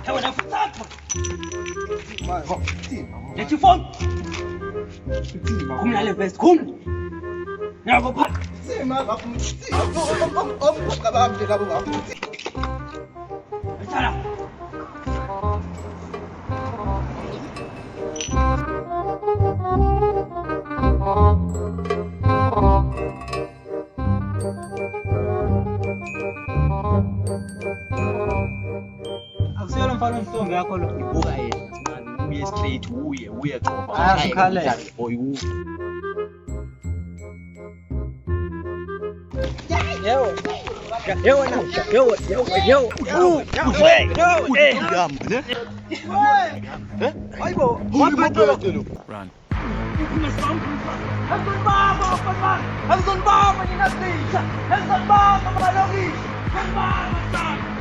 Hewa nafutatwa. Let your phone. Come na le vest, come. Nabo pa. Sema bakumthi. Kabambe labo bakumthi. Tala. Akusiyona mfana omhlongo yakho lo. Ibuka yena man, uye straight uye qoba. Ayakhala. Boy u. Run. Hanggang ba? Maninatis! Hanggang ba? Kamalogis! Hanggang ba?